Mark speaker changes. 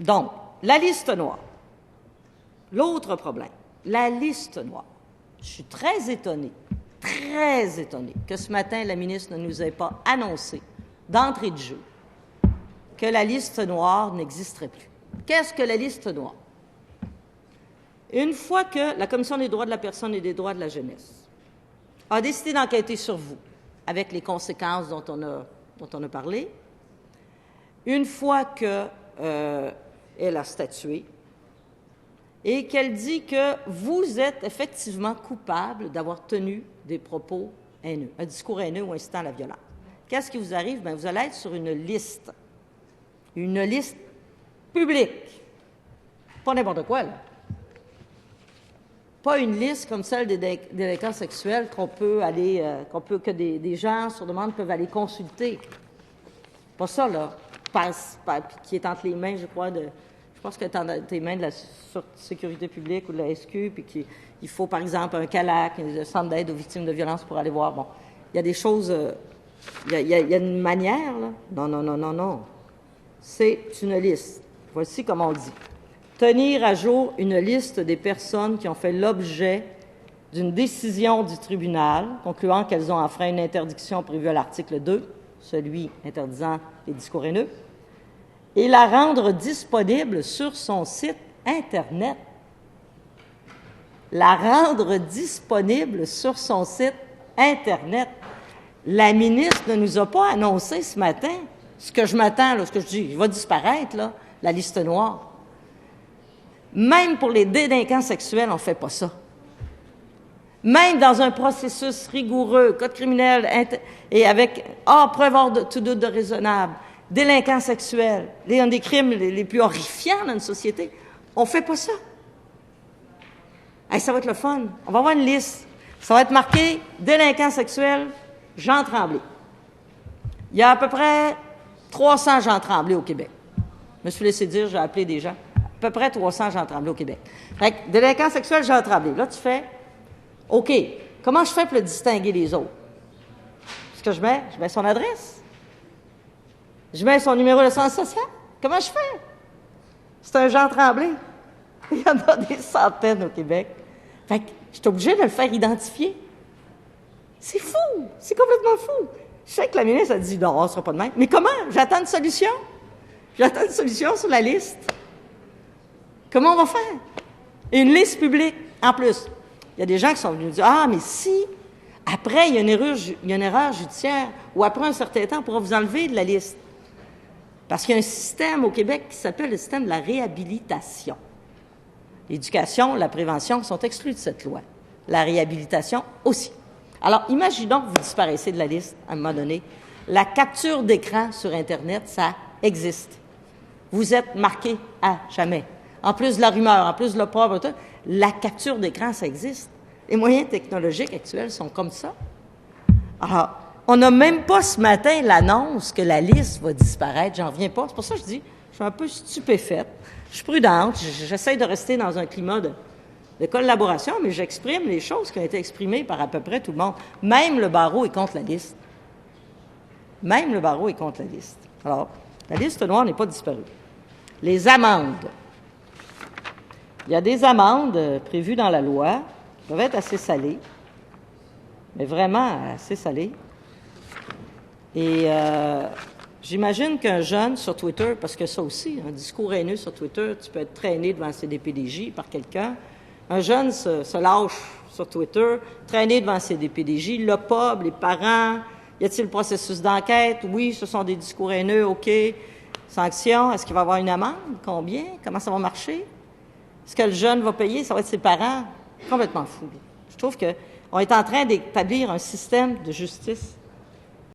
Speaker 1: Donc, la liste noire. L'autre problème, la liste noire. Je suis très étonnée que ce matin, la ministre ne nous ait pas annoncé d'entrée de jeu que la liste noire n'existerait plus. Qu'est-ce que la liste noire? Une fois que la Commission des droits de la personne et des droits de la jeunesse a décidé d'enquêter sur vous, avec les conséquences dont on a parlé, une fois qu'elle a statué et qu'elle dit que vous êtes effectivement coupable d'avoir tenu des propos haineux, un discours haineux ou incitant à la violence. Qu'est-ce qui vous arrive? Bien, vous allez être sur une liste publique. Pas n'importe quoi, là. Pas une liste comme celle des délinquants sexuels que des gens, sur demande, peuvent aller consulter. Pas ça, là, qui est entre les mains, je pense que c'est entre les mains de la sécurité publique ou de la SQ, puis qu'il faut, par exemple, un CALAC, un centre d'aide aux victimes de violences pour aller voir. Bon, il y a des choses, il y a une manière, là. Non. C'est une liste. Voici comment on dit. Tenir à jour une liste des personnes qui ont fait l'objet d'une décision du tribunal concluant qu'elles ont enfreint une interdiction prévue à l'article 2, celui interdisant les discours haineux, et la rendre disponible sur son site Internet. La rendre disponible sur son site Internet. La ministre ne nous a pas annoncé ce matin ce que je m'attends, là, ce que je dis, il va disparaître, là, la liste noire. Même pour les délinquants sexuels, on ne fait pas ça. Même dans un processus rigoureux, code criminel, et avec preuve hors de tout doute de raisonnable, délinquants sexuels, un des crimes les plus horrifiants dans une société, on ne fait pas ça. Hey, ça va être le fun. On va avoir une liste. Ça va être marqué « Délinquants sexuels, Jean Tremblay ». Il y a à peu près 300 Jean Tremblay au Québec. Je me suis laissé dire, j'ai appelé des gens. À peu près 300 Jean Tremblay au Québec. Fait que, délinquant sexuel, Jean Tremblay. Là, tu fais, OK, comment je fais pour le distinguer des autres? Ce que je mets son adresse. Je mets son numéro de centre social. Comment je fais? C'est un Jean Tremblay. Il y en a des centaines au Québec. Fait que, je suis obligée de le faire identifier. C'est fou! C'est complètement fou! Je sais que la ministre a dit, non, on ne sera pas de même. Mais comment? J'attends une solution. J'attends une solution sur la liste. Comment on va faire? Et une liste publique. En plus, il y a des gens qui sont venus me dire, ah, mais si, après, il y a une erreur judiciaire, ou après un certain temps, on pourra vous enlever de la liste. Parce qu'il y a un système au Québec qui s'appelle le système de la réhabilitation. L'éducation, la prévention sont exclus de cette loi. La réhabilitation aussi. Alors, imaginons que vous disparaissez de la liste à un moment donné. La capture d'écran sur Internet, ça existe. Vous êtes marqué à jamais. En plus de la rumeur, en plus de l'opprobre, la capture d'écran, ça existe. Les moyens technologiques actuels sont comme ça. Alors, on n'a même pas ce matin l'annonce que la liste va disparaître. J'en reviens pas. C'est pour ça que je dis, je suis un peu stupéfaite. Je suis prudente. J'essaie de rester dans un climat de collaboration, mais j'exprime les choses qui ont été exprimées par à peu près tout le monde. Même le barreau est contre la liste. Même le barreau est contre la liste. Alors, la liste noire n'est pas disparue. Les amendes. Il y a des amendes prévues dans la loi qui peuvent être assez salées, mais vraiment assez salées. Et j'imagine qu'un jeune sur Twitter, parce que ça aussi, un discours haineux sur Twitter, tu peux être traîné devant un CDPDJ par quelqu'un. Un jeune se lâche sur Twitter, traîné devant un CDPDJ, l'OPOB, les parents, y a-t-il le processus d'enquête? Oui, ce sont des discours haineux, OK. Sanction, est-ce qu'il va y avoir une amende? Combien? Comment ça va marcher? Est-ce que le jeune va payer? Ça va être ses parents? Complètement fou. Je trouve qu'on est en train d'établir un système de justice